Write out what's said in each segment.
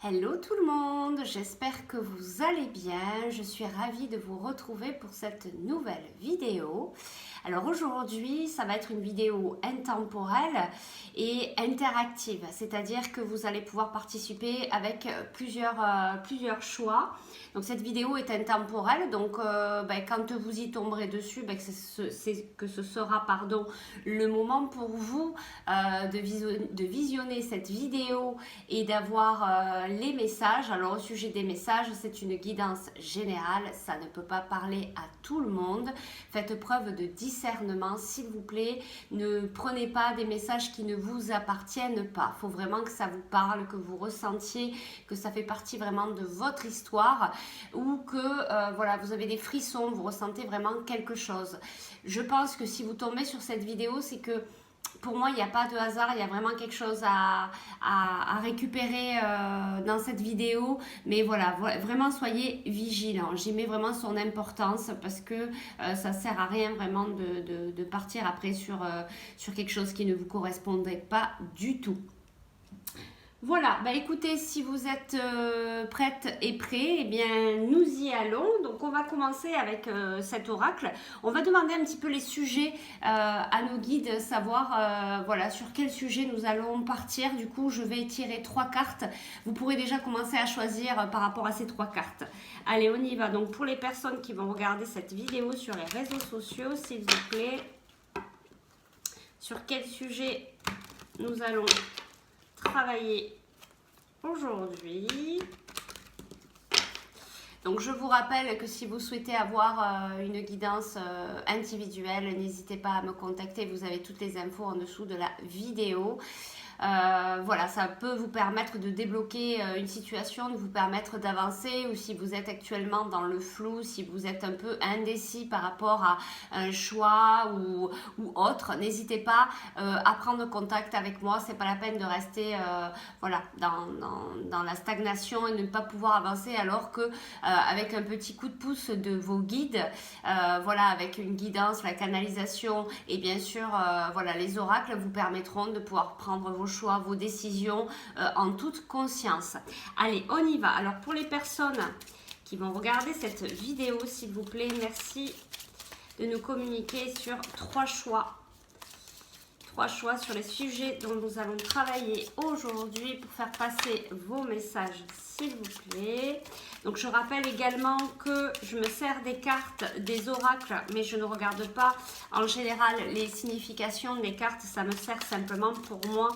Hello tout le monde, j'espère que vous allez bien. Je suis ravie de vous retrouver pour cette nouvelle vidéo. Alors aujourd'hui, ça va être une vidéo intemporelle et interactive, c'est-à-dire que vous allez pouvoir participer avec plusieurs choix. Donc cette vidéo est intemporelle, donc quand vous y tomberez dessus, que ce sera le moment pour vous de visionner cette vidéo et d'avoir les messages. Alors au sujet des messages, c'est une guidance générale, ça ne peut pas parler à tout le monde. Faites preuve de discernement, s'il vous plaît. Ne prenez pas des messages qui ne vous appartiennent pas. Il faut vraiment que ça vous parle, que vous ressentiez que ça fait partie vraiment de votre histoire ou que vous avez des frissons, vous ressentez vraiment quelque chose. Je pense que si vous tombez sur cette vidéo, c'est que pour moi, il n'y a pas de hasard, il y a vraiment quelque chose à récupérer dans cette vidéo. Mais voilà, vraiment soyez vigilants. J'y mets vraiment son importance parce que ça ne sert à rien vraiment de partir après sur quelque chose qui ne vous correspondait pas du tout. Voilà, écoutez, si vous êtes prête et prêt, eh bien nous y allons. Donc on va commencer avec cet oracle. On va demander un petit peu les sujets à nos guides, savoir sur quel sujet nous allons partir. Du coup, je vais tirer 3 cartes. Vous pourrez déjà commencer à choisir par rapport à ces 3 cartes. Allez, on y va. Donc pour les personnes qui vont regarder cette vidéo sur les réseaux sociaux, s'il vous plaît, sur quel sujet nous allons travailler aujourd'hui. Donc je vous rappelle que si vous souhaitez avoir une guidance individuelle, n'hésitez pas à me contacter, vous avez toutes les infos en dessous de la vidéo. Ça peut vous permettre de débloquer une situation, de vous permettre d'avancer, ou si vous êtes actuellement dans le flou, si vous êtes un peu indécis par rapport à un choix ou autre, n'hésitez pas à prendre contact avec moi. C'est pas la peine de rester dans la stagnation et de ne pas pouvoir avancer, alors que avec un petit coup de pouce de vos guides, avec une guidance, la canalisation et bien sûr les oracles vous permettront de pouvoir prendre vos choix, vos décisions en toute conscience. Allez, on y va. Alors pour les personnes qui vont regarder cette vidéo, s'il vous plaît, merci de nous communiquer sur 3 choix. 3 choix sur les sujets dont nous allons travailler aujourd'hui pour faire passer vos messages, s'il vous plaît. Donc je rappelle également que je me sers des cartes, des oracles, mais je ne regarde pas en général les significations des cartes. Ça me sert simplement pour moi,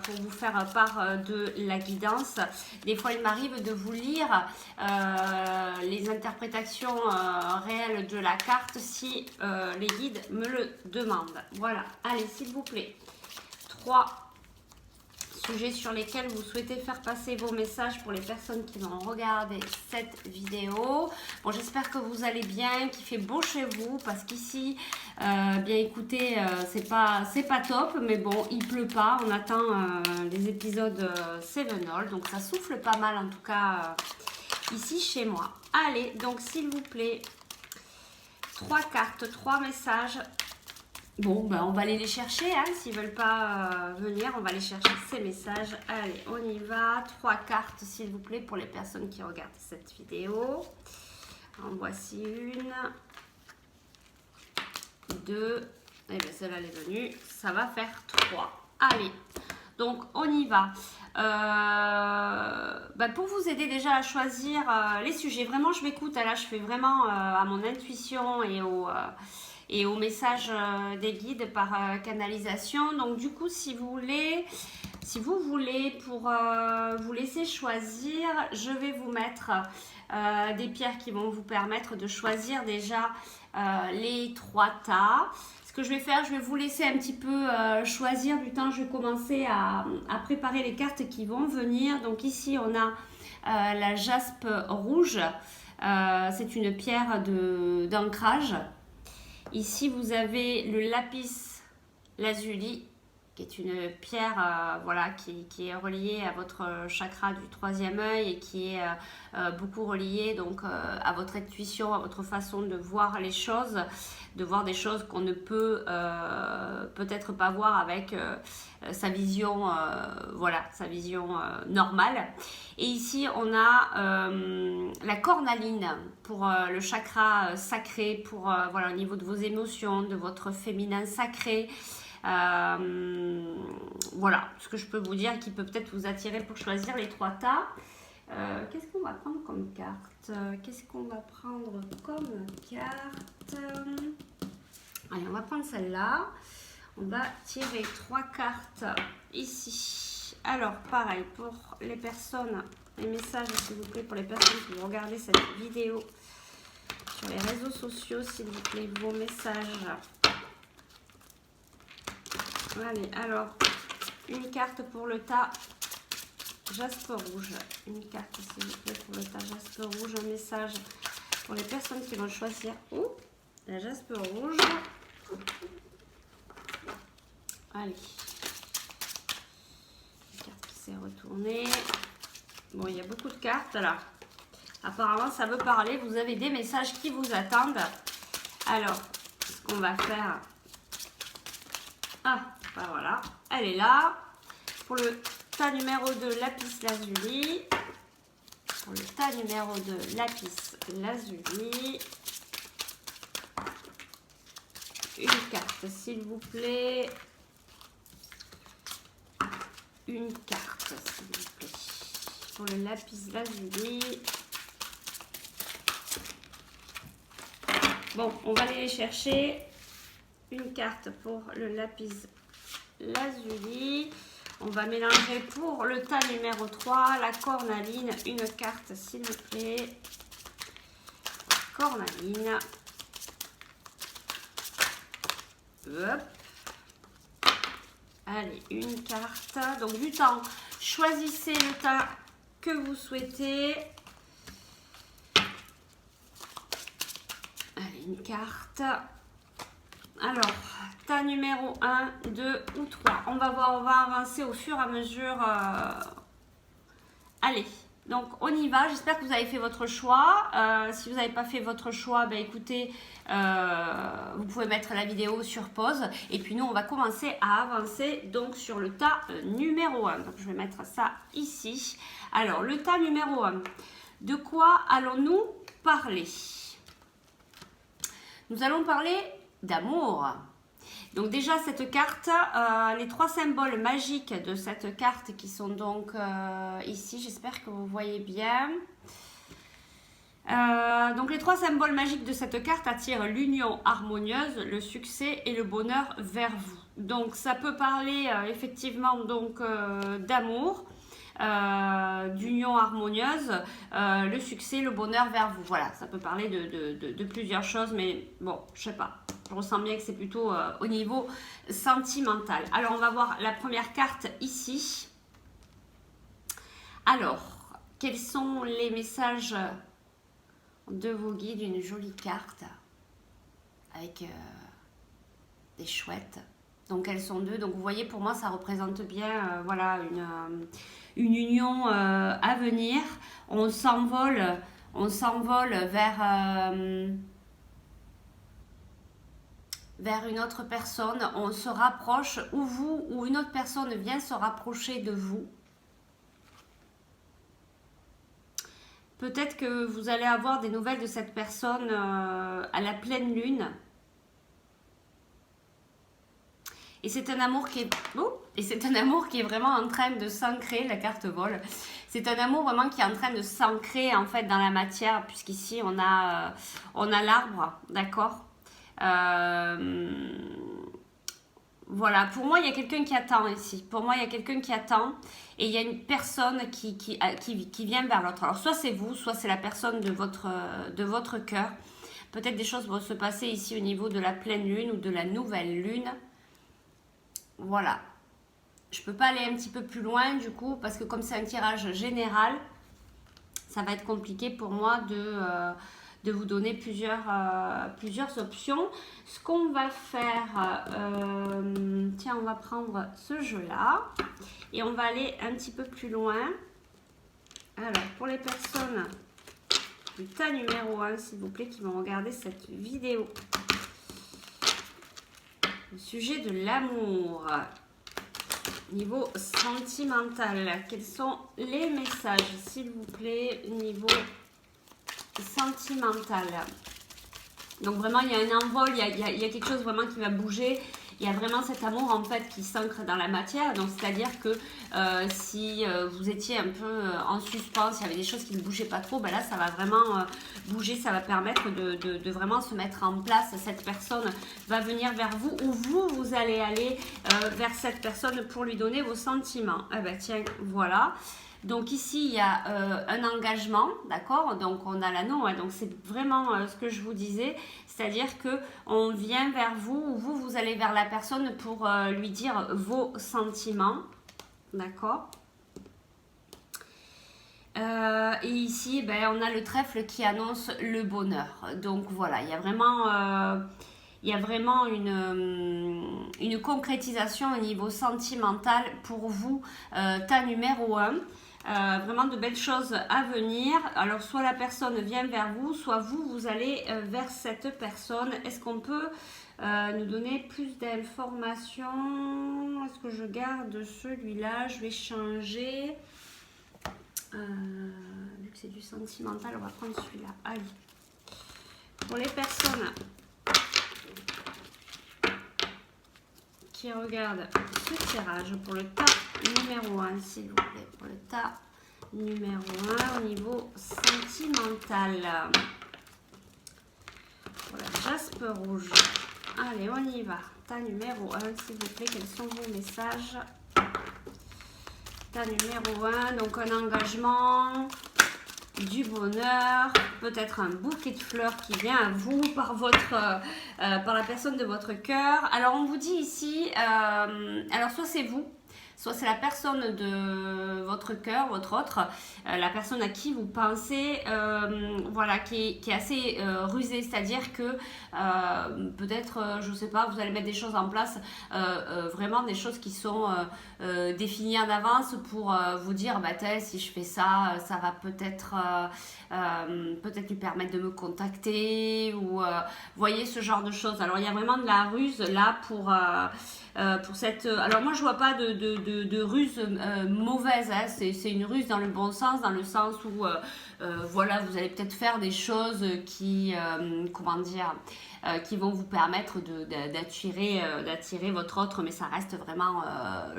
pour vous faire part de la guidance. Des fois, il m'arrive de vous lire les interprétations réelles de la carte si les guides me le demandent. Voilà, allez, s'il vous plaît, 3 sujets sur lesquels vous souhaitez faire passer vos messages pour les personnes qui vont regarder cette vidéo. Bon, j'espère que vous allez bien, qu'il fait beau chez vous, parce qu'ici, c'est pas top, mais bon, il pleut pas. On attend les épisodes Sevenol, donc ça souffle pas mal en tout cas ici chez moi. Allez, donc s'il vous plaît, 3 cartes, 3 messages. Bon, on va aller les chercher, hein. S'ils ne veulent pas venir, on va aller chercher ces messages. Allez, on y va. 3 cartes, s'il vous plaît, pour les personnes qui regardent cette vidéo. En voici une. 2. Et bien, celle-là, elle est venue. Ça va faire 3. Allez, donc on y va. Pour vous aider déjà à choisir les sujets, vraiment, je m'écoute. Là, je fais vraiment à mon intuition et au message des guides par canalisation. Donc du coup, si vous voulez pour vous laisser choisir, je vais vous mettre des pierres qui vont vous permettre de choisir déjà les 3 tas. Ce que je vais faire, je vais vous laisser un petit peu choisir du temps. Je vais commencer à préparer les cartes qui vont venir. Donc ici, on a la jaspe rouge. C'est une pierre d'ancrage. Ici, vous avez le lapis lazuli qui est une pierre voilà, qui est reliée à votre chakra du troisième œil et qui est beaucoup reliée donc, à votre intuition, à votre façon de voir les choses, de voir des choses qu'on ne peut peut-être pas voir avec sa vision, voilà, sa vision normale. Et ici, on a la cornaline pour le chakra sacré, pour voilà, au niveau de vos émotions, de votre féminin sacré. Voilà ce que je peux vous dire qui peut peut-être vous attirer pour choisir les 3 tas. Qu'est-ce qu'on va prendre comme carte? Qu'est-ce qu'on va prendre comme carte? Allez, on va prendre celle-là. On va tirer 3 cartes ici. Alors, pareil, pour les personnes, les messages, s'il vous plaît, pour les personnes qui vont regarder cette vidéo sur les réseaux sociaux, s'il vous plaît, vos messages. Allez, alors, une carte pour le tas jaspe rouge. Une carte, s'il vous plaît, pour le tas jaspe rouge. Un message pour les personnes qui vont choisir la jaspe rouge. Allez. Une carte qui s'est retournée. Bon, il y a beaucoup de cartes là. Apparemment, ça veut parler. Vous avez des messages qui vous attendent. Alors, ce qu'on va faire... Ah, ben voilà, elle est là. Pour le tas numéro 2, lapis lazuli. Pour le tas numéro 2, lapis lazuli. Une carte, s'il vous plaît. Une carte, s'il vous plaît. Pour le lapis lazuli. Bon, on va aller les chercher. Une carte pour le lapis lazuli. On va mélanger pour le tas numéro 3, la cornaline. Une carte, s'il vous plaît. Cornaline. Hop. Allez, une carte. Donc, du temps, choisissez le tas que vous souhaitez. Allez, une carte. Alors, tas numéro 1, 2 ou 3. On va voir, on va avancer au fur et à mesure. Allez, donc on y va. J'espère que vous avez fait votre choix. Si vous n'avez pas fait votre choix, ben écoutez, vous pouvez mettre la vidéo sur pause. Et puis nous, on va commencer à avancer donc sur le tas numéro 1. Donc je vais mettre ça ici. Alors, le tas numéro 1. De quoi allons-nous parler? Nous allons parler d'amour. Donc déjà cette carte, les 3 symboles magiques de cette carte qui sont donc ici, j'espère que vous voyez bien. Donc les 3 symboles magiques de cette carte attirent l'union harmonieuse, le succès et le bonheur vers vous. Donc ça peut parler effectivement donc d'amour, d'union harmonieuse, le succès, le bonheur vers vous. Voilà, ça peut parler de plusieurs choses, mais bon, je sais pas. Je ressens bien que c'est plutôt au niveau sentimental. Alors, on va voir la première carte ici. Alors, quels sont les messages de vos guides? Une jolie carte avec des chouettes. Donc, elles sont 2. Donc, vous voyez, pour moi, ça représente bien voilà, une union à venir. On s'envole vers une autre personne, on se rapproche, ou vous, ou une autre personne vient se rapprocher de vous. Peut-être que vous allez avoir des nouvelles de cette personne à la pleine lune. Et c'est un amour qui est... Oh, et c'est un amour qui est vraiment en train de s'ancrer, la carte vol. C'est un amour vraiment qui est en train de s'ancrer en fait dans la matière, puisqu'ici on a l'arbre, d'accord. Voilà, pour moi il y a quelqu'un qui attend ici. Pour moi il y a quelqu'un qui attend et il y a une personne qui vient vers l'autre. Alors soit c'est vous, soit c'est la personne de votre cœur. Peut-être des choses vont se passer ici au niveau de la pleine lune ou de la nouvelle lune. Voilà. Je peux pas aller un petit peu plus loin du coup parce que comme c'est un tirage général, ça va être compliqué pour moi vous donner plusieurs options. Ce qu'on va faire, tiens, on va prendre ce jeu-là et on va aller un petit peu plus loin. Alors, pour les personnes du tas numéro 1, s'il vous plaît, qui vont regarder cette vidéo, le sujet de l'amour, niveau sentimental, quels sont les messages, s'il vous plaît, niveau sentimental? Donc vraiment, il y a un envol, il y a quelque chose vraiment qui va bouger. Il y a vraiment cet amour en fait qui s'ancre dans la matière. Donc c'est-à-dire que si vous étiez un peu en suspens, s'il y avait des choses qui ne bougeaient pas trop, ben là ça va vraiment bouger, ça va permettre de vraiment se mettre en place. Cette personne va venir vers vous ou vous allez aller vers cette personne pour lui donner vos sentiments. Eh ben tiens, voilà. Donc ici, il y a un engagement, d'accord? Donc on a l'anneau, hein, donc c'est vraiment ce que je vous disais, c'est-à-dire que on vient vers vous ou vous allez vers la personne pour lui dire vos sentiments, d'accord? Et ici, ben, on a le trèfle qui annonce le bonheur. Donc voilà, il y a vraiment une concrétisation au niveau sentimental pour vous, tas numéro 1. Vraiment de belles choses à venir. Alors soit la personne vient vers vous, soit vous allez vers cette personne. Est-ce qu'on peut nous donner plus d'informations? Est-ce que je garde celui-là? Je vais changer. Vu que c'est du sentimental, on va prendre celui-là. Allez. Pour les personnes qui regardent ce tirage pour le tas numéro 1, s'il vous plaît, pour le tas numéro 1 au niveau sentimental. Pour la jaspe rouge. Allez, on y va. Tas numéro 1, s'il vous plaît, quels sont vos messages? Tas numéro 1, donc un engagement, du bonheur, peut-être un bouquet de fleurs qui vient à vous par la personne de votre cœur. Alors on vous dit ici, alors soit c'est vous, soit c'est la personne de votre cœur, votre autre, la personne à qui vous pensez, voilà, qui est assez rusée, c'est-à-dire que peut-être, je ne sais pas, vous allez mettre des choses en place, vraiment des choses qui sont définies en avance pour vous dire, bah, si je fais ça, ça va peut-être lui permettre de me contacter, ou voyez ce genre de choses. Alors il y a vraiment de la ruse là pour cette... Alors moi je vois pas de ruse mauvaise, hein. C'est une ruse dans le bon sens, dans le sens où voilà, vous allez peut-être faire des choses qui, comment dire, qui vont vous permettre d'attirer votre autre, mais ça reste vraiment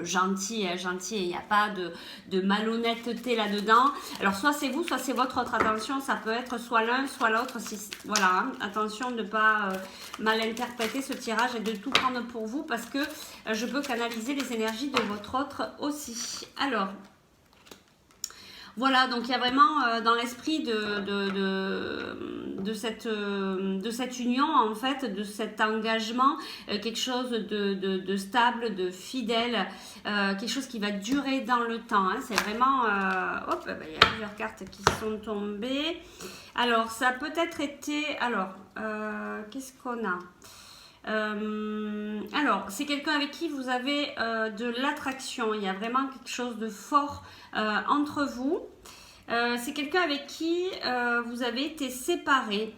gentil, hein, gentil, et il n'y a pas de malhonnêteté là-dedans. Alors soit c'est vous, soit c'est votre autre. Attention, ça peut être soit l'un, soit l'autre. Voilà, hein, attention de ne pas mal interpréter ce tirage et de tout prendre pour vous, parce que je peux canaliser les énergies de votre autre aussi. Alors, voilà, donc il y a vraiment dans l'esprit de cette union, en fait, de cet engagement, quelque chose de stable, de fidèle, quelque chose qui va durer dans le temps, hein. C'est vraiment... hop, il y a plusieurs cartes qui sont tombées. Alors, ça a peut-être été... Alors, qu'est-ce qu'on a ? Alors, c'est quelqu'un avec qui vous avez de l'attraction. Il y a vraiment quelque chose de fort entre vous. C'est quelqu'un avec qui vous avez été séparés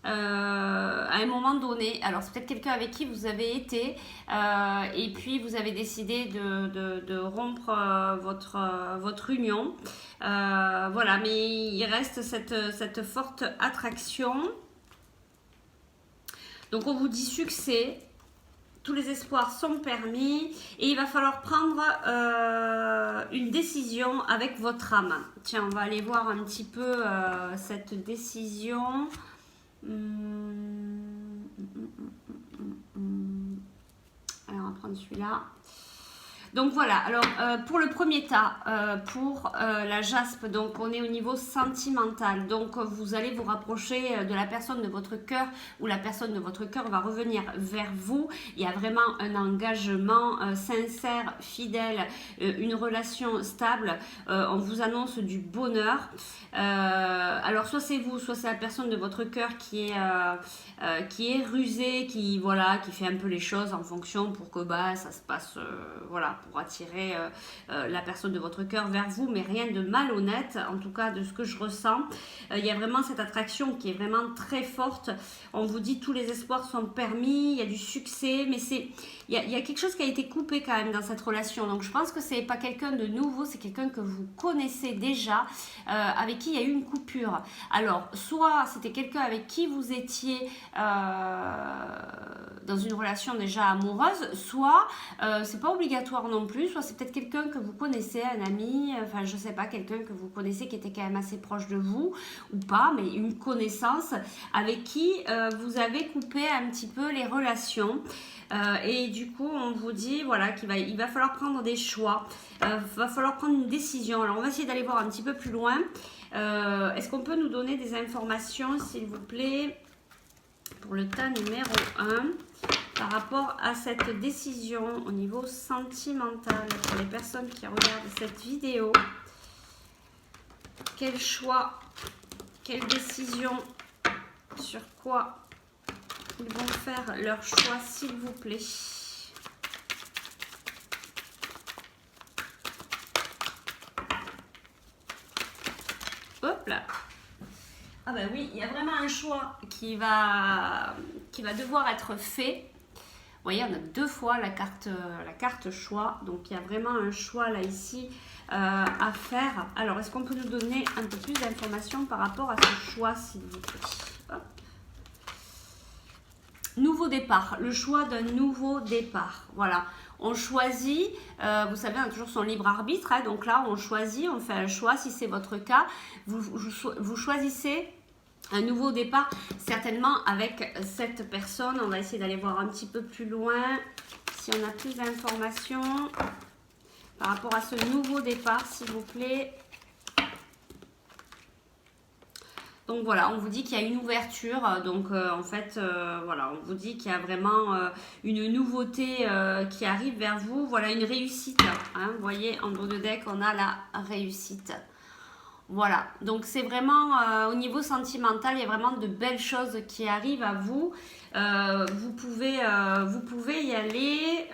à un moment donné. Alors, c'est peut-être quelqu'un avec qui vous avez été et puis vous avez décidé de rompre votre union. Voilà, mais il reste cette forte attraction. Donc on vous dit succès, tous les espoirs sont permis et il va falloir prendre une décision avec votre âme. Tiens, on va aller voir un petit peu cette décision. Alors on va prendre celui-là. Donc voilà, alors pour le premier tas, pour la jaspe, donc on est au niveau sentimental. Donc vous allez vous rapprocher de la personne de votre cœur ou la personne de votre cœur va revenir vers vous. Il y a vraiment un engagement sincère, fidèle, une relation stable. On vous annonce du bonheur. Alors soit c'est vous, soit c'est la personne de votre cœur qui est rusée, qui voilà, qui fait un peu les choses en fonction pour que bah ça se passe voilà, pour attirer la personne de votre cœur vers vous, mais rien de malhonnête, en tout cas de ce que je ressens. Il y a vraiment cette attraction qui est vraiment très forte. On vous dit tous les espoirs sont permis, il y a du succès, mais il y a quelque chose qui a été coupé quand même dans cette relation. Donc je pense que c'est pas quelqu'un de nouveau, c'est quelqu'un que vous connaissez déjà, avec qui il y a eu une coupure. Alors, soit c'était quelqu'un avec qui vous étiez dans une relation déjà amoureuse, soit c'est pas obligatoire non plus, soit c'est peut-être quelqu'un que vous connaissez, un ami, enfin je sais pas, quelqu'un que vous connaissez qui était quand même assez proche de vous ou pas, mais une connaissance avec qui vous avez coupé un petit peu les relations. Et du coup, on vous dit voilà il va falloir prendre des choix, va falloir prendre une décision. Alors, on va essayer d'aller voir un petit peu plus loin. Est-ce qu'on peut nous donner des informations, s'il vous plaît, pour le tas numéro 1, par rapport à cette décision au niveau sentimental pour les personnes qui regardent cette vidéo? Quel choix, quelle décision, sur quoi ils vont faire leur choix, s'il vous plaît? Hop là. Ah ben oui, il y a vraiment un choix qui va devoir être fait. Vous voyez, on a deux fois la carte choix. Donc il y a vraiment un choix là ici à faire. Alors, est-ce qu'on peut nous donner un peu plus d'informations par rapport à ce choix, s'il vous plaît? Hop. Nouveau départ, le choix d'un nouveau départ. Voilà, on choisit, vous savez, on a toujours son libre arbitre, hein, donc là on choisit, on fait un choix. Si c'est votre cas, vous choisissez un nouveau départ, certainement avec cette personne. On va essayer d'aller voir un petit peu plus loin, si on a plus d'informations par rapport à ce nouveau départ, s'il vous plaît. Donc voilà, on vous dit qu'il y a une ouverture, donc en fait, voilà, on vous dit qu'il y a vraiment une nouveauté qui arrive vers vous. Voilà, une réussite, hein, vous voyez, en dos de deck, on a la réussite. Voilà, donc c'est vraiment au niveau sentimental, il y a vraiment de belles choses qui arrivent à vous. Vous pouvez y aller.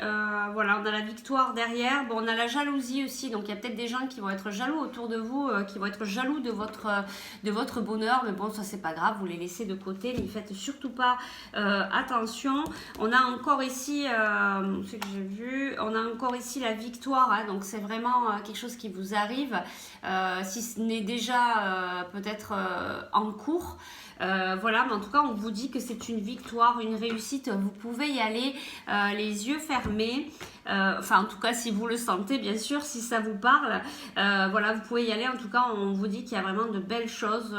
Voilà, on a la victoire derrière. Bon, on a la jalousie aussi, donc il y a peut-être des gens qui vont être jaloux autour de vous, qui vont être jaloux de votre bonheur. Mais bon, ça c'est pas grave, vous les laissez de côté, n'y faites surtout pas attention. On a encore ici, ce que j'ai vu, on a encore ici la victoire, hein, donc c'est vraiment quelque chose qui vous arrive, si ce n'est déjà peut-être en cours. Voilà, mais en tout cas, on vous dit que c'est une victoire, une réussite. Vous pouvez y aller les yeux fermés. Enfin, en tout cas, si vous le sentez, bien sûr, si ça vous parle. Voilà, vous pouvez y aller. En tout cas, on vous dit qu'il y a vraiment de belles choses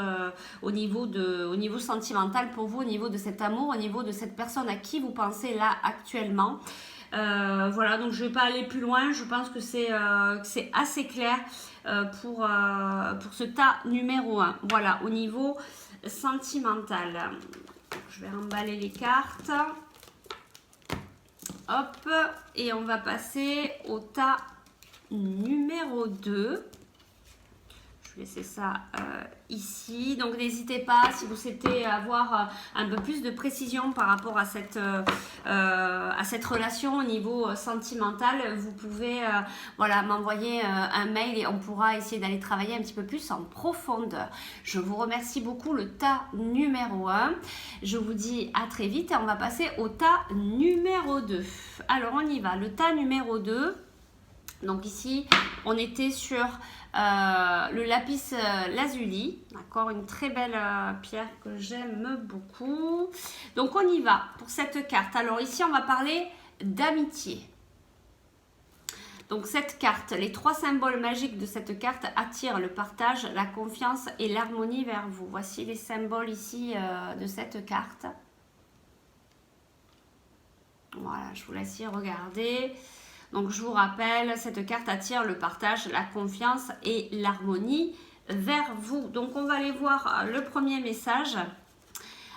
au niveau sentimental pour vous, au niveau de cet amour, au niveau de cette personne à qui vous pensez là actuellement. Voilà, donc je ne vais pas aller plus loin. Je pense que c'est assez clair pour ce tas numéro 1. Voilà, au niveau sentimental. Je vais remballer les cartes. Hop, et on va passer au tas numéro 2. Je vais laisser ça ici. Donc n'hésitez pas, si vous souhaitez avoir un peu plus de précision par rapport à cette relation au niveau sentimental, vous pouvez voilà, m'envoyer un mail et on pourra essayer d'aller travailler un petit peu plus en profondeur. Je vous remercie beaucoup, le tas numéro 1. Je vous dis à très vite et on va passer au tas numéro 2. Alors on y va, le tas numéro 2. Donc ici, on était sur le lapis lazuli, d'accord, une très belle pierre que j'aime beaucoup. Donc on y va pour cette carte. Alors ici, on va parler d'amitié. Donc cette carte, les 3 symboles magiques de cette carte attirent le partage, la confiance et l'harmonie vers vous. Voici les symboles ici de cette carte. Voilà, je vous laisse y regarder. Donc je vous rappelle, cette carte attire le partage, la confiance et l'harmonie vers vous. Donc on va aller voir le premier message.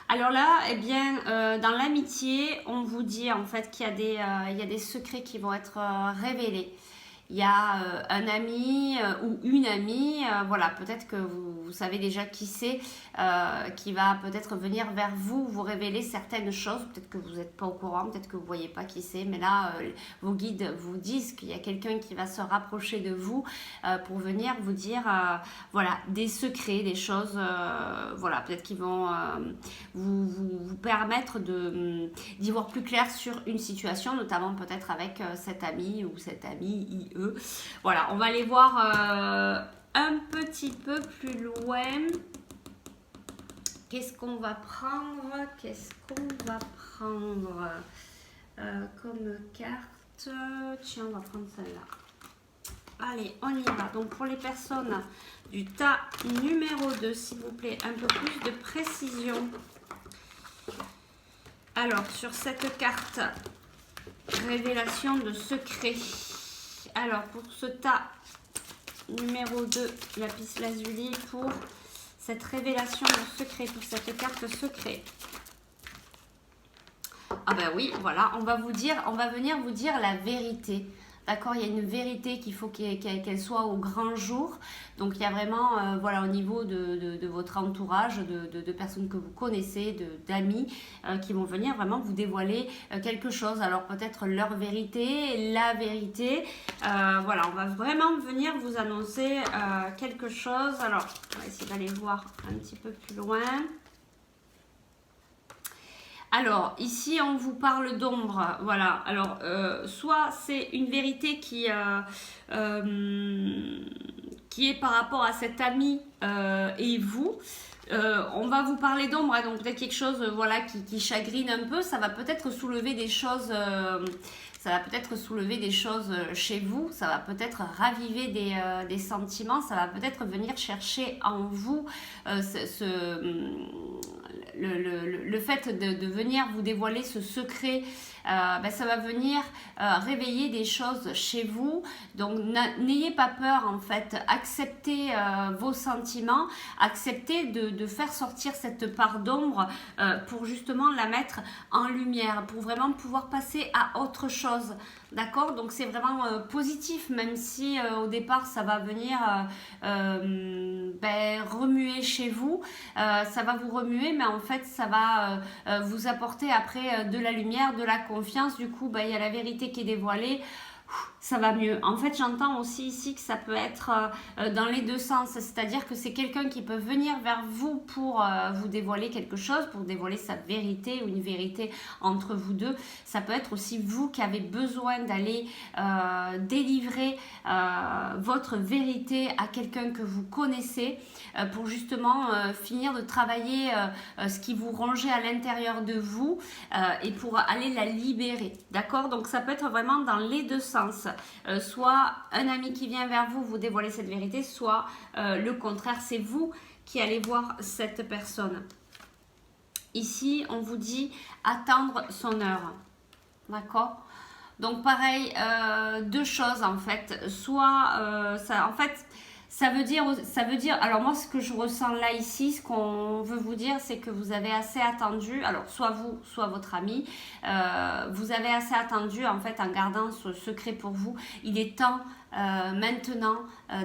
Alors là, eh bien, dans l'amitié, on vous dit en fait qu'il y a des secrets qui vont être révélés. Il y a un ami ou une amie, voilà, peut-être que vous savez déjà qui c'est, qui va peut-être venir vers vous, vous révéler certaines choses, peut-être que vous n'êtes pas au courant, peut-être que vous ne voyez pas qui c'est, mais là, vos guides vous disent qu'il y a quelqu'un qui va se rapprocher de vous pour venir vous dire, voilà, des secrets, des choses, voilà, peut-être qu'ils vont vous permettre d'y voir plus clair sur une situation, notamment peut-être avec cet ami ou cette amie, IE. Voilà, on va aller voir un petit peu plus loin. Qu'est-ce qu'on va prendre? Comme carte? Tiens, on va prendre celle-là. Allez, on y va. Donc pour les personnes du tas numéro 2, s'il vous plaît, un peu plus de précision. Alors, sur cette carte, révélation de secret. Alors, pour ce tas numéro 2, lapis lazuli, pour cette révélation de secret, pour cette carte secret. Ah ben oui, voilà, on va venir vous dire la vérité. D'accord, il y a une vérité qu'il faut qu'elle soit au grand jour. Donc il y a vraiment, voilà, au niveau de votre entourage, de personnes que vous connaissez, d'amis, qui vont venir vraiment vous dévoiler quelque chose. Alors peut-être leur vérité, la vérité. Voilà, on va vraiment venir vous annoncer quelque chose. Alors, on va essayer d'aller voir un petit peu plus loin. Alors, ici, on vous parle d'ombre, voilà. Alors, soit c'est une vérité qui est par rapport à cet ami et vous. On va vous parler d'ombre, hein, donc peut-être quelque chose voilà, qui chagrine un peu. Ça va peut-être soulever des choses... ça va peut-être soulever des choses chez vous, ça va peut-être raviver des sentiments, ça va peut-être venir chercher en vous le fait de venir vous dévoiler ce secret. Ça va venir réveiller des choses chez vous. Donc n'ayez pas peur en fait, acceptez vos sentiments, acceptez de faire sortir cette part d'ombre pour justement la mettre en lumière, pour vraiment pouvoir passer à autre chose. D'accord, donc c'est vraiment positif, même si au départ ça va venir remuer chez vous, ça va vous remuer, mais en fait ça va vous apporter après de la lumière, de la confiance. Du coup, il y a la vérité qui est dévoilée. Ça va mieux. En fait, j'entends aussi ici que ça peut être dans les deux sens. C'est-à-dire que c'est quelqu'un qui peut venir vers vous pour vous dévoiler quelque chose, pour dévoiler sa vérité ou une vérité entre vous deux. Ça peut être aussi vous qui avez besoin d'aller délivrer votre vérité à quelqu'un que vous connaissez pour justement finir de travailler ce qui vous rongeait à l'intérieur de vous et pour aller la libérer. D'accord? Donc, ça peut être vraiment dans les deux sens. Soit un ami qui vient vers vous, vous dévoiler cette vérité, soit le contraire, c'est vous qui allez voir cette personne. Ici, on vous dit attendre son heure. D'accord? Donc pareil, deux choses en fait. Soit, ça veut dire, alors moi ce que je ressens là ici, ce qu'on veut vous dire, c'est que vous avez assez attendu, alors soit vous, soit votre ami, vous avez assez attendu en fait en gardant ce secret pour vous. Il est temps maintenant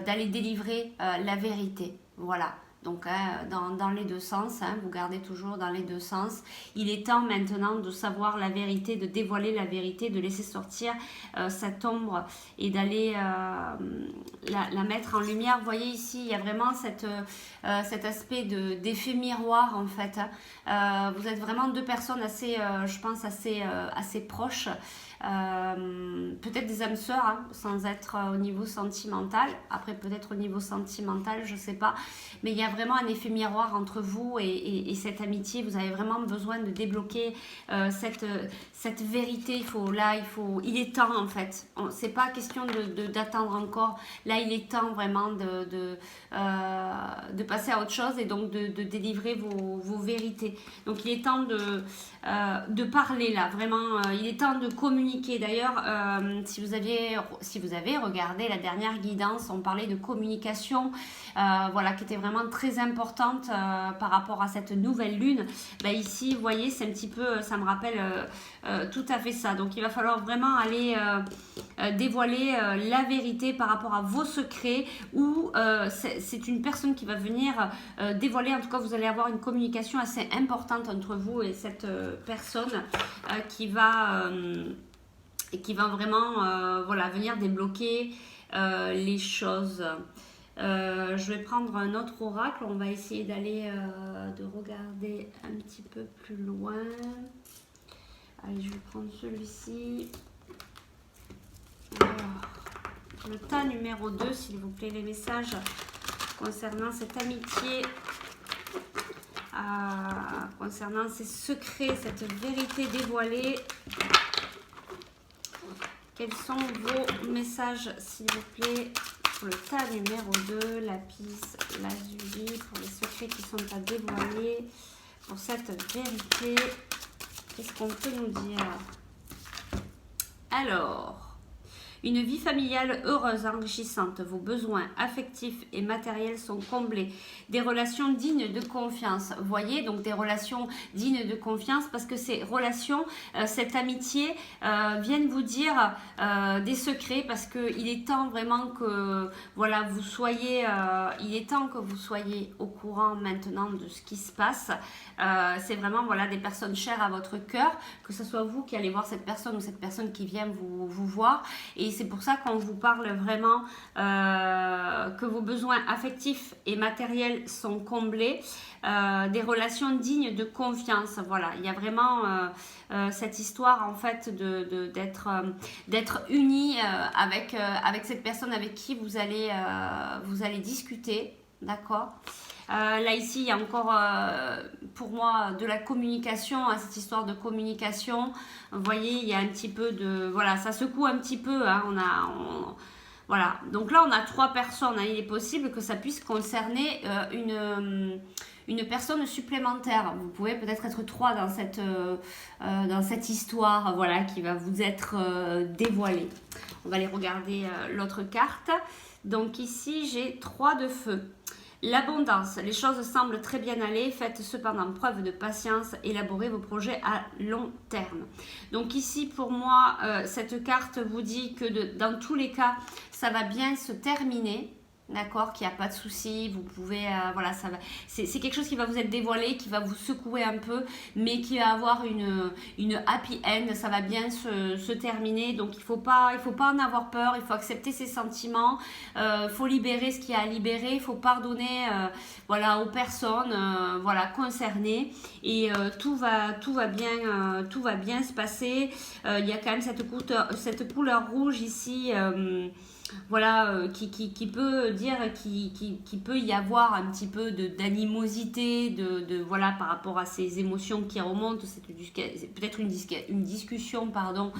d'aller délivrer la vérité, voilà. Donc dans les deux sens, vous gardez toujours dans les deux sens. Il est temps maintenant de savoir la vérité, de dévoiler la vérité, de laisser sortir cette ombre et d'aller la mettre en lumière. Vous voyez ici, il y a vraiment cet aspect d'effet miroir en fait. Vous êtes vraiment deux personnes assez, je pense, assez proches. Peut-être des âmes sœurs, hein, sans être au niveau sentimental. Après, peut-être au niveau sentimental, je ne sais pas. Mais il y a vraiment un effet miroir entre vous et cette amitié. Vous avez vraiment besoin de débloquer cette vérité. Il est temps en fait. C'est pas question d'attendre encore. Là, il est temps vraiment passer à autre chose et donc de délivrer vos vérités. Donc il est temps de parler là, vraiment, il est temps de communiquer. D'ailleurs, si vous avez regardé la dernière guidance, on parlait de communication, voilà, qui était vraiment très importante par rapport à cette nouvelle lune. Ben, ici, vous voyez, c'est un petit peu, ça me rappelle tout à fait ça. Donc il va falloir vraiment aller dévoiler la vérité par rapport à vos secrets, ou c'est une personne qui va venir dévoiler, en tout cas vous allez avoir une communication assez importante entre vous et cette personne qui va vraiment voilà, venir débloquer les choses. Je vais prendre un autre oracle, on va essayer d'aller de regarder un petit peu plus loin. Allez, je vais prendre celui-ci. Alors, le tas numéro 2, s'il vous plaît, les messages concernant cette amitié, concernant ces secrets, cette vérité dévoilée. Quels sont vos messages, s'il vous plaît, pour le tas numéro 2, lapis lazuli, pour les secrets qui sont à dévoiler, pour cette vérité, qu'est-ce qu'on peut nous dire? Alors, une vie familiale heureuse, enrichissante, vos besoins affectifs et matériels sont comblés. Des relations dignes de confiance. Vous voyez, donc des relations dignes de confiance, parce que ces relations, cette amitié, viennent vous dire des secrets, parce qu'il est temps vraiment que voilà, vous soyez, il est temps que vous soyez au courant maintenant de ce qui se passe. C'est vraiment voilà, des personnes chères à votre cœur, que ce soit vous qui allez voir cette personne ou cette personne qui vient vous voir. Et c'est pour ça qu'on vous parle vraiment que vos besoins affectifs et matériels sont comblés, des relations dignes de confiance. Voilà, il y a vraiment cette histoire en fait d'être unis avec cette personne avec qui vous allez discuter, d'accord. Là ici il y a encore pour moi de la communication, cette histoire de communication. Vous voyez, il y a un petit peu de voilà, ça secoue un petit peu, hein, voilà, donc là on a 3 personnes, hein. Il est possible que ça puisse concerner une personne supplémentaire. Vous pouvez peut-être être 3 dans cette histoire, voilà, qui va vous être dévoilée. On va aller regarder l'autre carte. Donc ici j'ai 3 de feu. L'abondance, les choses semblent très bien aller, faites cependant preuve de patience, élaborez vos projets à long terme. Donc ici pour moi, cette carte vous dit que dans tous les cas, ça va bien se terminer. D'accord, qu'il n'y a pas de souci, vous pouvez, voilà, ça va. C'est quelque chose qui va vous être dévoilé, qui va vous secouer un peu, mais qui va avoir une happy end, ça va bien se terminer. Donc il faut pas en avoir peur, il faut accepter ses sentiments, il faut libérer ce qu'il y a à libérer, il faut pardonner, voilà, aux personnes, voilà, concernées, et tout va bien se passer. Il y a quand même cette couleur rouge ici. Voilà, qui peut dire qui peut y avoir un petit peu d'animosité, voilà, par rapport à ces émotions qui remontent. C'est peut-être une discussion, pardon,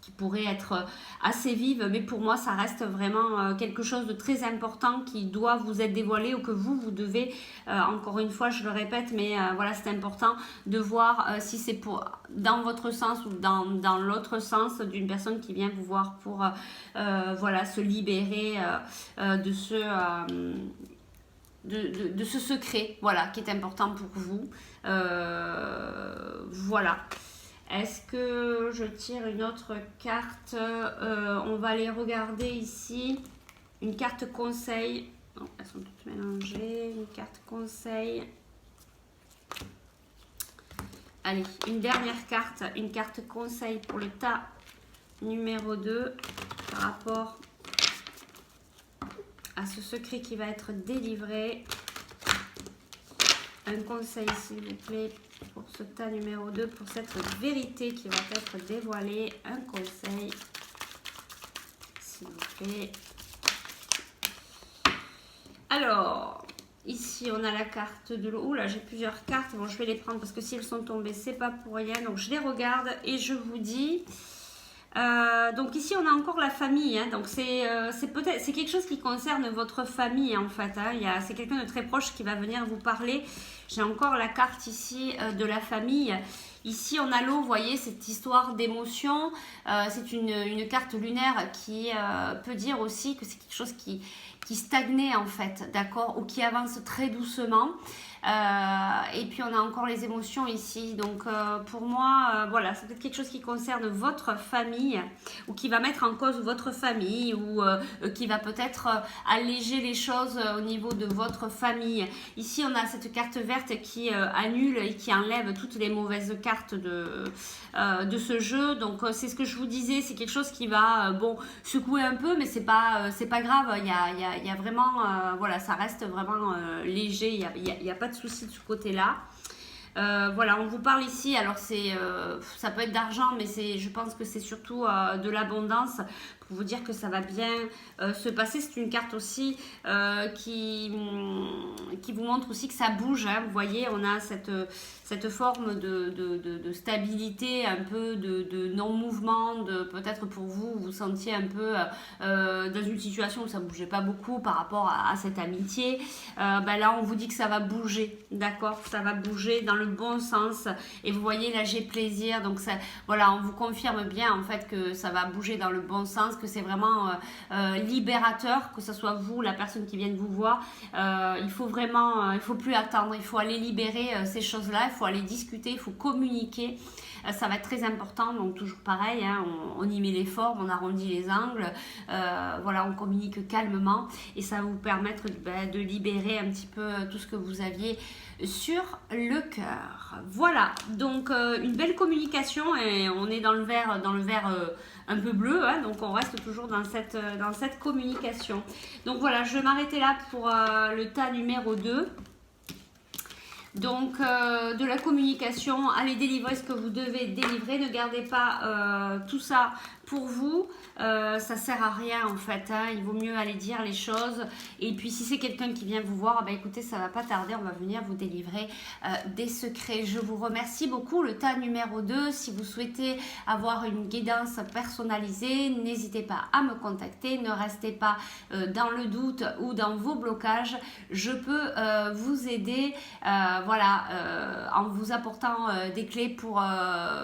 qui pourrait être assez vive, mais pour moi ça reste vraiment quelque chose de très important qui doit vous être dévoilé, ou que vous devez, encore une fois je le répète, mais voilà, c'est important de voir si c'est dans votre sens ou dans l'autre sens, d'une personne qui vient vous voir pour voilà, se libérer de ce secret, voilà, qui est important pour vous. Voilà. Est-ce que je tire une autre carte? On va aller regarder ici. Une carte conseil. Non, elles sont toutes mélangées. Une carte conseil. Allez, une dernière carte. Une carte conseil pour le tas numéro 2 par rapport à ce secret qui va être délivré. Un conseil, s'il vous plaît, pour ce tas numéro 2, pour cette vérité qui va être dévoilée. Un conseil, s'il vous plaît. Alors, ici, on a la carte de l'eau. Ouh là, j'ai plusieurs cartes. Bon, je vais les prendre parce que si elles sont tombées, c'est pas pour rien. Donc, je les regarde et je vous dis... Donc ici on a encore la famille, hein. Donc c'est quelque chose qui concerne votre famille en fait, hein. C'est quelqu'un de très proche qui va venir vous parler. J'ai encore la carte ici de la famille. Ici on a l'eau, vous voyez, cette histoire d'émotion. C'est une carte lunaire qui peut dire aussi que c'est quelque chose qui stagnait en fait, d'accord, ou qui avance très doucement. Et puis on a encore les émotions ici. Donc pour moi, voilà, c'est peut-être quelque chose qui concerne votre famille ou qui va mettre en cause votre famille ou qui va peut-être alléger les choses au niveau de votre famille. Ici on a cette carte verte qui annule et qui enlève toutes les mauvaises cartes de ce jeu. Donc c'est ce que je vous disais, c'est quelque chose qui va bon, secouer un peu, mais c'est pas grave. Il y a vraiment, voilà, ça reste vraiment léger, il y a pas de souci de ce côté-là. Voilà, on vous parle ici, alors ça peut être d'argent, mais je pense que c'est surtout de l'abondance, pour vous dire que ça va bien se passer. C'est une carte aussi qui vous montre aussi que ça bouge, hein. Vous voyez, on a cette forme de stabilité, un peu de non-mouvement, peut-être pour vous, vous sentiez un peu dans une situation où ça ne bougeait pas beaucoup par rapport à cette amitié. Ben là, on vous dit que ça va bouger, d'accord, ça va bouger dans le bon sens. Et vous voyez, là, j'ai plaisir. Donc, ça, voilà, on vous confirme bien, en fait, que ça va bouger dans le bon sens, que c'est vraiment libérateur, que ce soit vous, la personne qui vient de vous voir. Il faut vraiment, il faut plus attendre, il faut aller libérer ces choses-là, il faut aller discuter, il faut communiquer. Ça va être très important, donc toujours pareil, hein, on y met les formes, on arrondit les angles, voilà, on communique calmement et ça va vous permettre de libérer un petit peu tout ce que vous aviez sur le cœur. Voilà, donc une belle communication et on est dans le vert un peu bleu, hein, donc on reste toujours dans cette communication. Donc voilà, je vais m'arrêter là pour le tas numéro 2. Donc, de la communication, allez délivrer ce que vous devez délivrer. Ne gardez pas tout ça pour vous. Ça sert à rien en fait, hein. Il vaut mieux aller dire les choses. Et puis, si c'est quelqu'un qui vient vous voir, bah, écoutez, ça va pas tarder. On va venir vous délivrer des secrets. Je vous remercie beaucoup. Le tas numéro 2, si vous souhaitez avoir une guidance personnalisée, n'hésitez pas à me contacter. Ne restez pas dans le doute ou dans vos blocages. Je peux vous aider. Voilà, en vous apportant des clés pour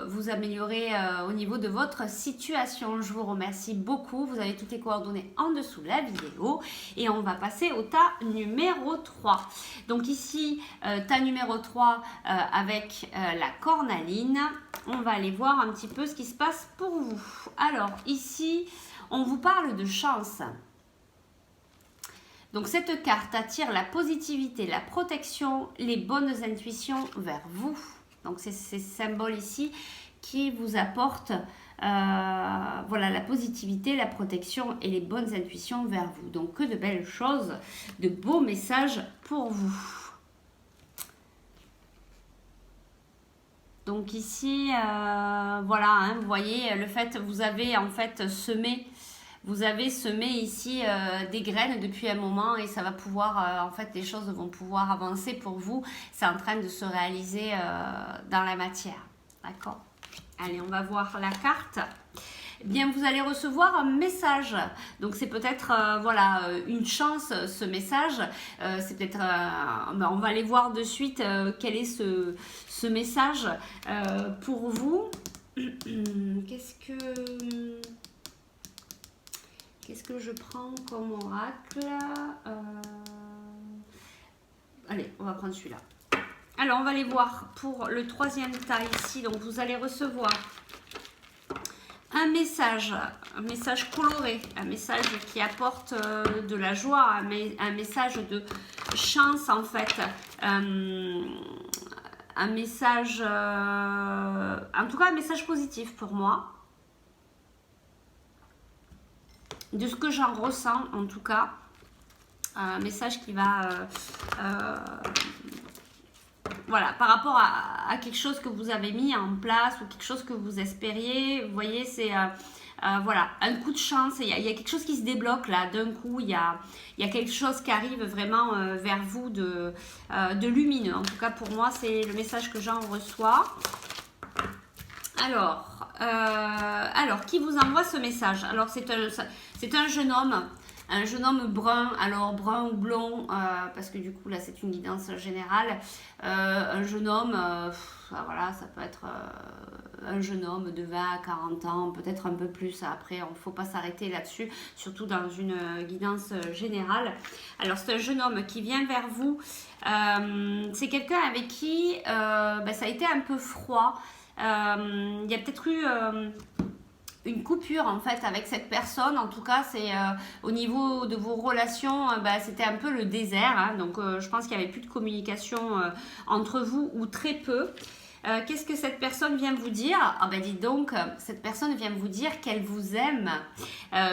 vous améliorer au niveau de votre situation. Je vous remercie beaucoup. Vous avez toutes les coordonnées en dessous de la vidéo. Et on va passer au tas numéro 3. Donc ici, tas numéro 3 avec la cornaline. On va aller voir un petit peu ce qui se passe pour vous. Alors ici, on vous parle de chance. Donc cette carte attire la positivité, la protection, les bonnes intuitions vers vous. Donc c'est ces symboles ici qui vous apportent voilà, la positivité, la protection et les bonnes intuitions vers vous. Donc que de belles choses, de beaux messages pour vous. Donc ici, voilà, hein, vous voyez, le fait, vous avez en fait semé. Vous avez semé ici des graines depuis un moment et ça va pouvoir, en fait, les choses vont pouvoir avancer pour vous. C'est en train de se réaliser dans la matière. D'accord? Allez, on va voir la carte. Eh bien, vous allez recevoir un message. Donc, c'est peut-être, voilà, une chance, ce message. C'est peut-être, on va aller voir de suite quel est ce message pour vous. Qu'est-ce que je prends comme oracle? Allez, on va prendre celui-là. Alors, on va aller voir pour le troisième tas ici. Donc, vous allez recevoir un message coloré, un message qui apporte de la joie, un message de chance en fait. Un message, en tout cas un message positif pour moi. De ce que j'en ressens en tout cas, un message qui va voilà, par rapport à quelque chose que vous avez mis en place ou quelque chose que vous espériez. Vous voyez, c'est voilà, un coup de chance. Il y a quelque chose qui se débloque là d'un coup. Il y a quelque chose qui arrive vraiment vers vous de lumineux. En tout cas pour moi c'est le message que j'en reçois. Alors alors, qui vous envoie ce message? Alors, c'est un jeune homme. Un jeune homme brun, alors brun ou blond, parce que du coup là c'est une guidance générale. Un jeune homme, voilà, ça peut être un jeune homme de 20 à 40 ans, peut-être un peu plus. Après, il ne faut pas s'arrêter là-dessus, surtout dans une guidance générale. Alors c'est un jeune homme qui vient vers vous. C'est quelqu'un avec qui ça a été un peu froid. Il y a peut-être eu une coupure en fait avec cette personne. En tout cas, c'est au niveau de vos relations, c'était un peu le désert, hein. Donc je pense qu'il n'y avait plus de communication entre vous, ou très peu. Qu'est-ce que cette personne vient vous dire? Ah ben dites donc, cette personne vient vous dire qu'elle vous aime.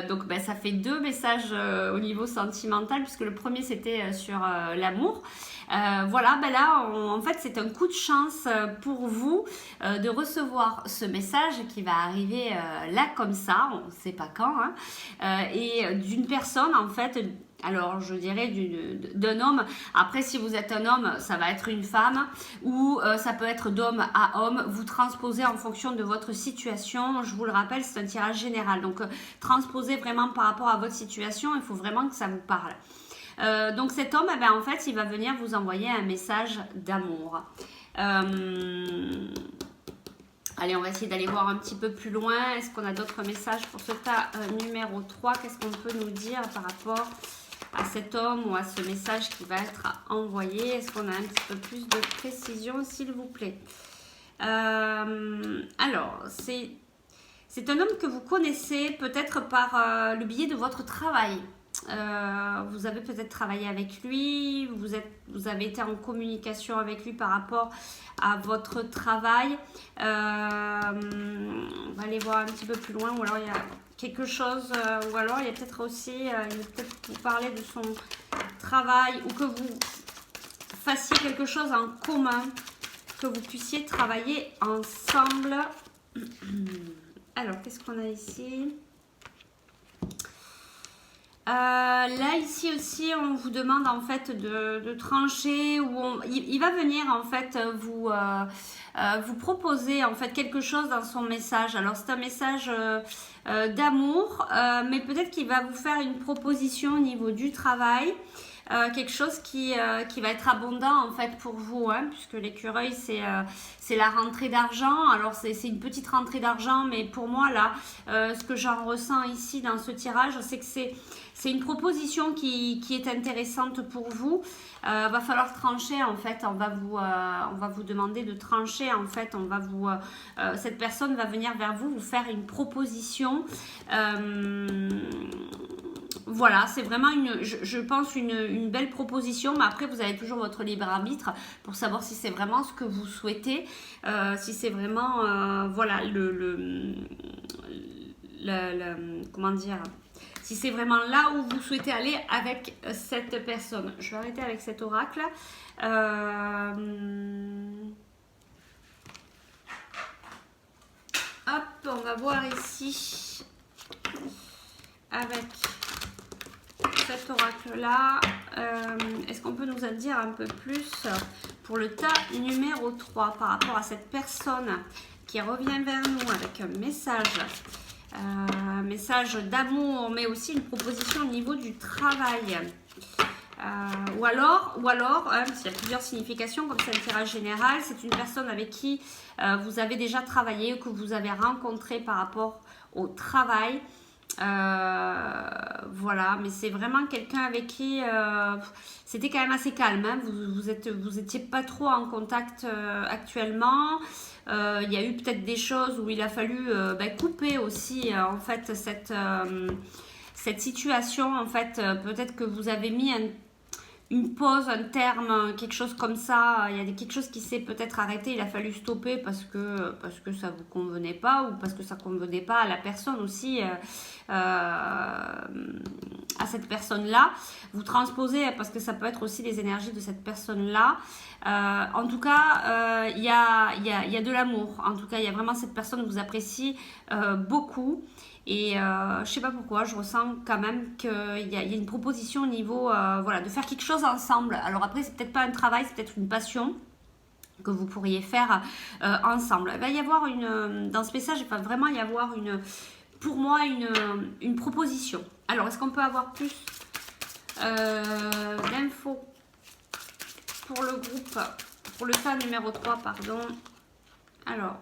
Donc ça fait deux messages au niveau sentimental, puisque le premier c'était sur l'amour. Voilà, là en fait c'est un coup de chance pour vous de recevoir ce message qui va arriver là comme ça, on ne sait pas quand, hein, et d'une personne en fait. Alors, je dirais d'un homme. Après, si vous êtes un homme, ça va être une femme, ou ça peut être d'homme à homme. Vous transposez en fonction de votre situation. Je vous le rappelle, c'est un tirage général. Donc, transposez vraiment par rapport à votre situation. Il faut vraiment que ça vous parle. Donc, cet homme, en fait, il va venir vous envoyer un message d'amour. Allez, on va essayer d'aller voir un petit peu plus loin. Est-ce qu'on a d'autres messages pour ce tas numéro 3? Qu'est-ce qu'on peut nous dire par rapport à cet homme ou à ce message qui va être envoyé? Est-ce qu'on a un petit peu plus de précision, s'il vous plaît? Alors, c'est un homme que vous connaissez peut-être par le biais de votre travail. Vous avez peut-être travaillé avec lui, vous avez été en communication avec lui par rapport à votre travail. On va aller voir un petit peu plus loin, ou alors il y a quelque chose, ou alors il y a peut-être aussi, il va peut-être vous parler de son travail, ou que vous fassiez quelque chose en commun, que vous puissiez travailler ensemble. Alors, qu'est-ce qu'on a ici? Là, ici aussi, on vous demande en fait de trancher, ou il va venir en fait vous proposer en fait quelque chose dans son message. Alors, c'est un message d'amour, mais peut-être qu'il va vous faire une proposition au niveau du travail. Quelque chose qui va être abondant en fait pour vous, hein, puisque l'écureuil c'est la rentrée d'argent. Alors c'est une petite rentrée d'argent, mais pour moi là, ce que j'en ressens ici dans ce tirage, c'est que c'est une proposition qui est intéressante pour vous. Va falloir trancher en fait, on va vous demander de trancher en fait, cette personne va venir vers vous, vous faire une proposition. Voilà, c'est vraiment je pense une belle proposition, mais après vous avez toujours votre libre arbitre pour savoir si c'est vraiment ce que vous souhaitez, si c'est vraiment voilà comment dire, si c'est vraiment là où vous souhaitez aller avec cette personne. Je vais arrêter avec cet oracle. Hop, on va voir ici avec cet oracle-là. Est-ce qu'on peut nous en dire un peu plus pour le tas numéro 3 par rapport à cette personne qui revient vers nous avec un message d'amour, mais aussi une proposition au niveau du travail. Ou alors s'il y a plusieurs significations, comme c'est un tirage général, c'est une personne avec qui vous avez déjà travaillé ou que vous avez rencontré par rapport au travail. Voilà, mais c'est vraiment quelqu'un avec qui c'était quand même assez calme, hein. Vous étiez pas trop en contact actuellement. Il y a eu peut-être des choses où il a fallu couper aussi en fait cette situation. En fait, peut-être que vous avez mis une pause, un terme, quelque chose comme ça. Il y a quelque chose qui s'est peut-être arrêté, il a fallu stopper parce que ça vous convenait pas, ou parce que ça convenait pas à la personne aussi, à cette personne-là. Vous transposez, parce que ça peut être aussi les énergies de cette personne-là. En tout cas, il y a de l'amour. En tout cas, il y a vraiment cette personne que vous appréciez beaucoup. Et je sais pas pourquoi, je ressens quand même qu'il y a une proposition au niveau de faire quelque chose ensemble. Alors après, c'est peut-être pas un travail, c'est peut-être une passion. que vous pourriez faire ensemble. Il va y avoir dans ce message, il va vraiment y avoir pour moi une proposition. Alors, est-ce qu'on peut avoir plus d'infos pour le groupe, pour le tas numéro 3, pardon. Alors,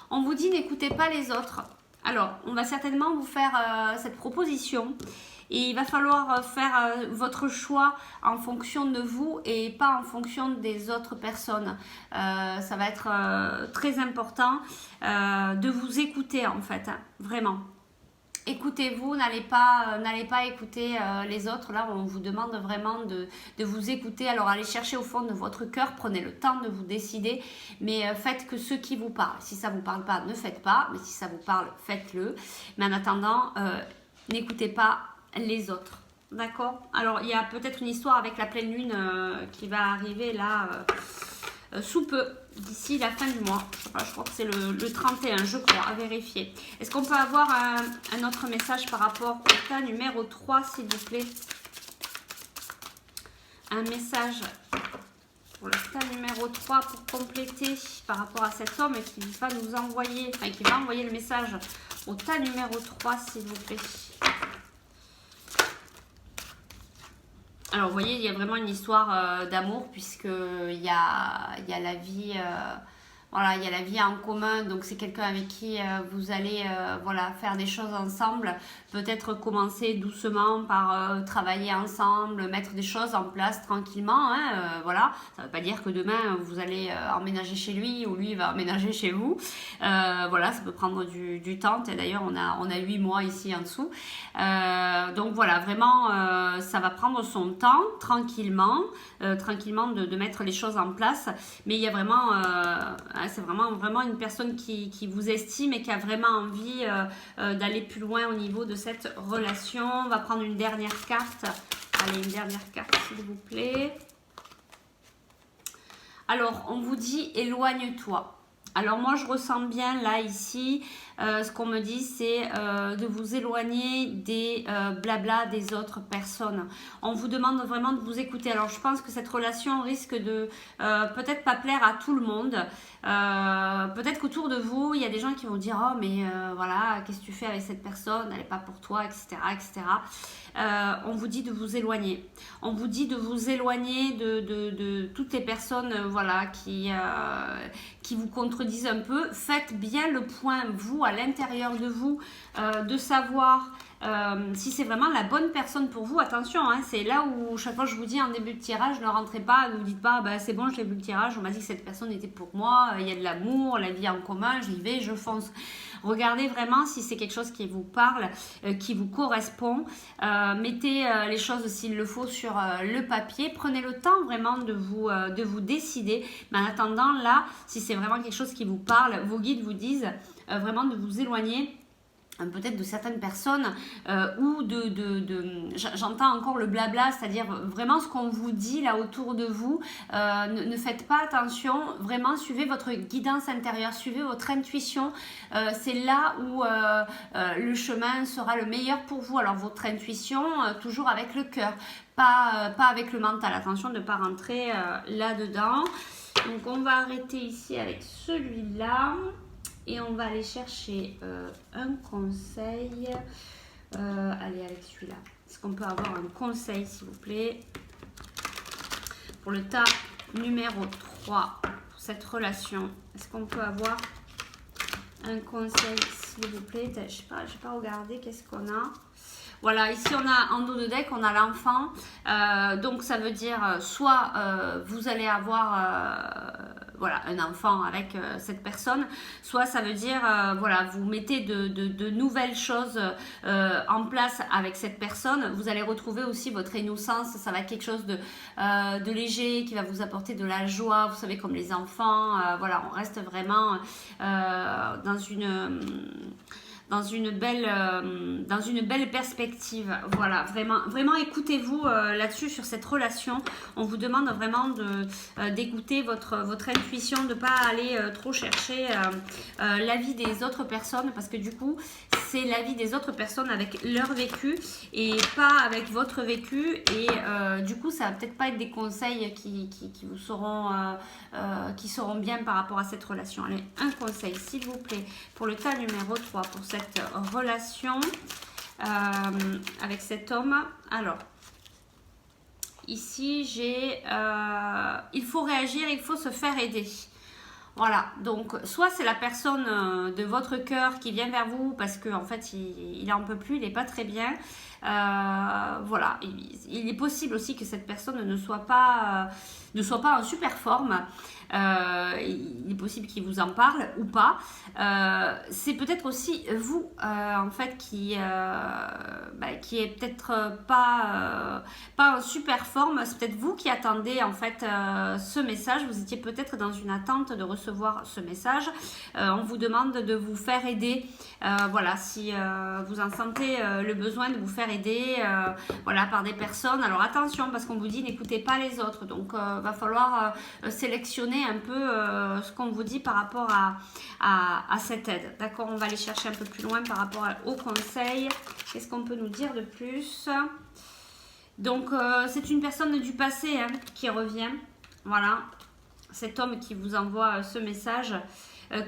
on vous dit n'écoutez pas les autres. Alors, on va certainement vous faire cette proposition et il va falloir faire votre choix en fonction de vous et pas en fonction des autres personnes. Ça va être très important de vous écouter en fait, hein, vraiment. Écoutez-vous, n'allez pas écouter les autres. Là, on vous demande vraiment de vous écouter. Alors, allez chercher au fond de votre cœur. Prenez le temps de vous décider. Mais faites que ce qui vous parle. Si ça ne vous parle pas, ne faites pas. Mais si ça vous parle, faites-le. Mais en attendant, n'écoutez pas les autres. D'accord? Alors, il y a peut-être une histoire avec la pleine lune qui va arriver là sous peu, d'ici la fin du mois. Je crois que c'est le 31, je crois, à vérifier. Est-ce qu'on peut avoir un autre message par rapport au cas numéro 3, s'il vous plaît? Un message pour le cas numéro 3 pour compléter par rapport à cet homme qui va nous envoyer, enfin qui va envoyer le message au tas numéro 3, s'il vous plaît. Alors, vous voyez, il y a vraiment une histoire d'amour puisqu'il y a la vie, voilà, il y a la vie en commun. Donc, c'est quelqu'un avec qui vous allez voilà, faire des choses ensemble. Peut-être commencer doucement par travailler ensemble, mettre des choses en place tranquillement. Hein, voilà, ça ne veut pas dire que demain, vous allez emménager chez lui ou lui va emménager chez vous. Voilà, ça peut prendre du temps. Et d'ailleurs, on a 8 mois ici en dessous. Donc, voilà, vraiment, ça va prendre son temps, tranquillement, de mettre les choses en place. Mais il y a vraiment, c'est vraiment une personne qui vous estime et qui a vraiment envie d'aller plus loin au niveau de cette relation. On va prendre une dernière carte. Allez, une dernière carte, s'il vous plaît. Alors, on vous dit éloigne-toi. Alors moi je ressens bien là ici, ce qu'on me dit c'est de vous éloigner des blabla des autres personnes. On vous demande vraiment de vous écouter. Alors je pense que cette relation risque de peut-être pas plaire à tout le monde. Peut-être qu'autour de vous il y a des gens qui vont dire oh mais voilà qu'est-ce que tu fais avec cette personne, elle n'est pas pour toi, etc. etc. On vous dit de vous éloigner. On vous dit de vous éloigner de toutes les personnes voilà, qui vous contredisent un peu. Faites bien le point, vous, à l'intérieur de vous, de savoir si c'est vraiment la bonne personne pour vous. Attention, hein, c'est là où chaque fois je vous dis en début de tirage, ne rentrez pas, ne vous dites pas bah, c'est bon, j'ai vu le tirage, on m'a dit que cette personne était pour moi, il y a de l'amour, la vie en commun, j'y vais, je fonce. Regardez vraiment si c'est quelque chose qui vous parle, qui vous correspond. Mettez les choses s'il le faut sur le papier. Prenez le temps vraiment de vous décider. Mais en attendant, là, si c'est vraiment quelque chose qui vous parle, vos guides vous disent vraiment de vous éloigner peut-être de certaines personnes ou j'entends encore le blabla, c'est-à-dire vraiment ce qu'on vous dit là autour de vous, ne faites pas attention, vraiment suivez votre guidance intérieure, suivez votre intuition, c'est là où le chemin sera le meilleur pour vous. Alors votre intuition, toujours avec le cœur, pas avec le mental, attention de ne pas rentrer là-dedans. Donc on va arrêter ici avec celui-là. Et on va aller chercher un conseil. Allez, avec celui-là. Est-ce qu'on peut avoir un conseil, s'il vous plaît? Pour le tas numéro 3, pour cette relation. Est-ce qu'on peut avoir un conseil, s'il vous plaît? Je sais pas, je n'ai pas regardé. Qu'est-ce qu'on a? Voilà, ici on a en dos de deck, on a l'enfant. Donc ça veut dire soit vous allez avoir voilà, un enfant avec cette personne, soit ça veut dire voilà, vous mettez de nouvelles choses en place avec cette personne. Vous allez retrouver aussi votre innocence, ça va être quelque chose de léger qui va vous apporter de la joie, vous savez, comme les enfants. Voilà, on reste vraiment dans dans une belle perspective. Voilà, vraiment écoutez-vous là-dessus sur cette relation. On vous demande vraiment d'écouter votre intuition, de ne pas aller trop chercher l'avis des autres personnes, parce que du coup, c'est l'avis des autres personnes avec leur vécu et pas avec votre vécu. Et du coup, ça va peut-être pas être des conseils qui vous seront bien par rapport à cette relation. Allez, un conseil, s'il vous plaît, pour le tas numéro 3, pour cette relation avec cet homme. Alors, ici, j'ai il faut réagir, il faut se faire aider. Voilà, donc soit c'est la personne de votre cœur qui vient vers vous parce qu'en fait il en peut plus, il n'est pas très bien. Voilà, il est possible aussi que cette personne ne soit pas en super forme. Il est possible qu'il vous en parle ou pas. C'est peut-être aussi vous en fait qui est peut-être pas en super forme. C'est peut-être vous qui attendez en fait ce message. Vous étiez peut-être dans une attente de recevoir ce message. On vous demande de vous faire aider. Voilà, si vous en sentez le besoin de vous faire aider voilà, par des personnes. Alors attention, parce qu'on vous dit n'écoutez pas les autres. Donc va falloir sélectionner un peu ce qu'on vous dit par rapport à cette aide. D'accord, on va aller chercher un peu plus loin par rapport au conseil. Qu'est-ce qu'on peut nous dire de plus? Donc c'est une personne du passé qui revient. Voilà, cet homme qui vous envoie ce message.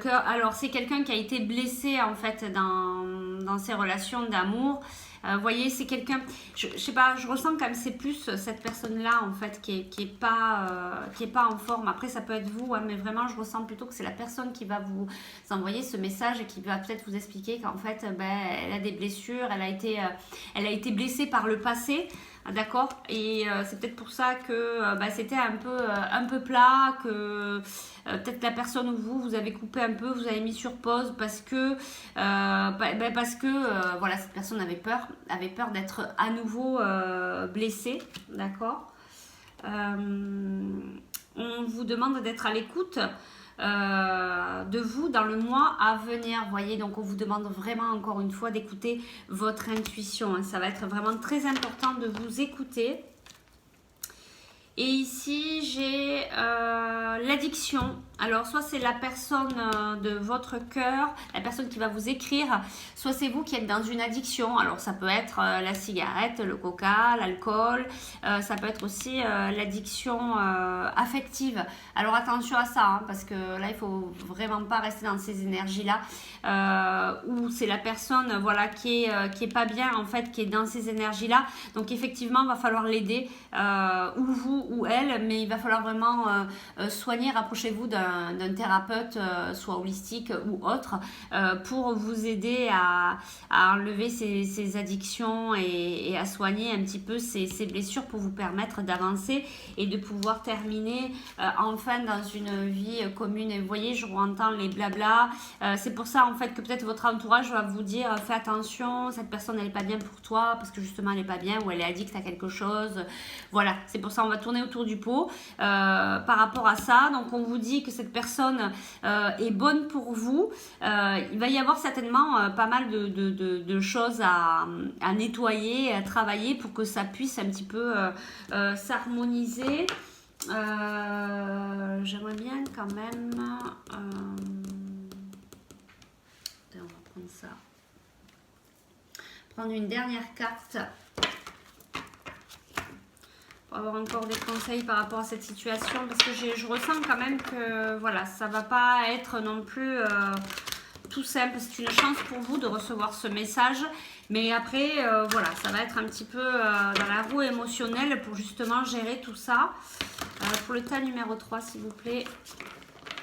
Alors c'est quelqu'un qui a été blessé en fait dans ses relations d'amour. Vous voyez, c'est quelqu'un, je sais pas, je ressens quand même c'est plus cette personne-là en fait qui est pas en forme. Après ça peut être vous, mais vraiment je ressens plutôt que c'est la personne qui va vous envoyer ce message et qui va peut-être vous expliquer qu'en fait elle a des blessures, elle a été blessée par le passé. D'accord, et c'est peut-être pour ça que c'était un peu plat, que peut-être la personne ou vous avez coupé un peu, vous avez mis sur pause parce que voilà, cette personne avait peur d'être à nouveau blessée. D'accord, on vous demande d'être à l'écoute de vous dans le mois à venir. Vous voyez, donc on vous demande vraiment encore une fois d'écouter votre intuition. Ça va être vraiment très important de vous écouter. Et ici, j'ai l'addiction. Alors, soit c'est la personne de votre cœur, la personne qui va vous écrire, soit c'est vous qui êtes dans une addiction. Alors, ça peut être la cigarette, le coca, l'alcool. Ça peut être aussi l'addiction affective. Alors, attention à ça, parce que là, il ne faut vraiment pas rester dans ces énergies-là. Où c'est la personne voilà, qui est pas bien, en fait, qui est dans ces énergies-là. Donc, effectivement, il va falloir l'aider, ou vous, ou elle, mais il va falloir vraiment soigner. Rapprochez-vous d'un thérapeute, soit holistique ou autre, pour vous aider à enlever ces addictions et à soigner un petit peu ces blessures pour vous permettre d'avancer et de pouvoir terminer enfin dans une vie commune. Et vous voyez, je entends les blabla. C'est pour ça en fait que peut-être votre entourage va vous dire fais attention, cette personne elle n'est pas bien pour toi parce que justement elle n'est pas bien ou elle est addicte à quelque chose. Voilà, c'est pour ça on va tourner autour du pot par rapport à ça. Donc on vous dit que cette personne est bonne pour vous. Il va y avoir certainement pas mal de choses à nettoyer, à travailler pour que ça puisse un petit peu s'harmoniser. J'aimerais bien quand même on va prendre ça, prendre une dernière carte pour avoir encore des conseils par rapport à cette situation, parce que je ressens quand même que voilà, ça va pas être non plus tout simple. C'est une chance pour vous de recevoir ce message, mais après voilà, ça va être un petit peu dans la roue émotionnelle pour justement gérer tout ça. Pour le tas numéro 3 s'il vous plaît.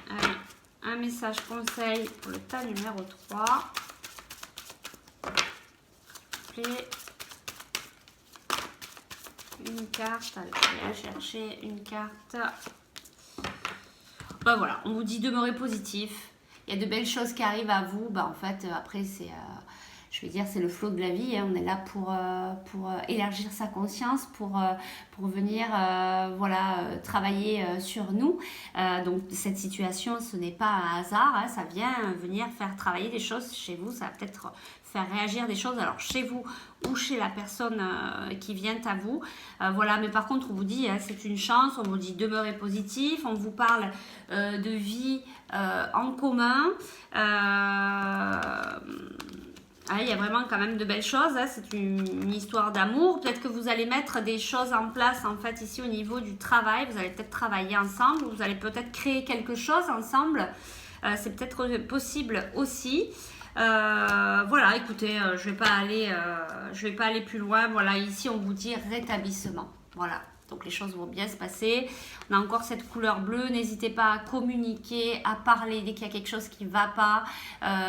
Allez, un message conseil pour le tas numéro 3. S'il vous plaît. Une carte, allez chercher une carte. Ben voilà, on vous dit demeurer positif. Il y a de belles choses qui arrivent à vous. Ben en fait, après, je vais dire, c'est le flot de la vie. Hein. On est là pour élargir sa conscience, pour venir voilà, travailler sur nous. Donc cette situation, ce n'est pas un hasard. Hein. Ça vient venir faire travailler des choses chez vous. Ça va peut-être faire réagir des choses, alors chez vous ou chez la personne qui vient à vous. Voilà, mais par contre, on vous dit, hein, c'est une chance, on vous dit demeurez positif, on vous parle de vie en commun. Il y a vraiment quand même de belles choses, hein. C'est une histoire d'amour. Peut-être que vous allez mettre des choses en place en fait ici au niveau du travail. Vous allez peut-être travailler ensemble, vous allez peut-être créer quelque chose ensemble. C'est peut-être possible aussi. Voilà, écoutez, je vais pas aller plus loin. Voilà, ici on vous dit rétablissement. Voilà. Donc les choses vont bien se passer. On a encore cette couleur bleue. N'hésitez pas à communiquer, à parler dès qu'il y a quelque chose qui ne va pas.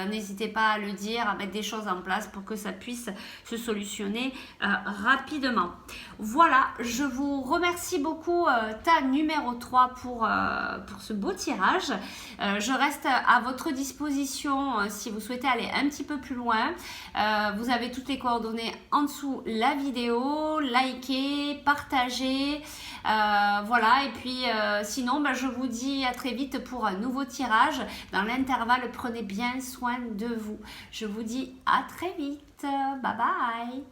N'hésitez pas à le dire, à mettre des choses en place pour que ça puisse se solutionner rapidement. Voilà, je vous remercie beaucoup, tas numéro 3 pour ce beau tirage. Je reste à votre disposition si vous souhaitez aller un petit peu plus loin. Vous avez toutes les coordonnées en dessous la vidéo. Likez, partagez. Voilà, et puis sinon je vous dis à très vite pour un nouveau tirage. Dans l'intervalle, prenez bien soin de vous. Je vous dis à très vite. Bye bye.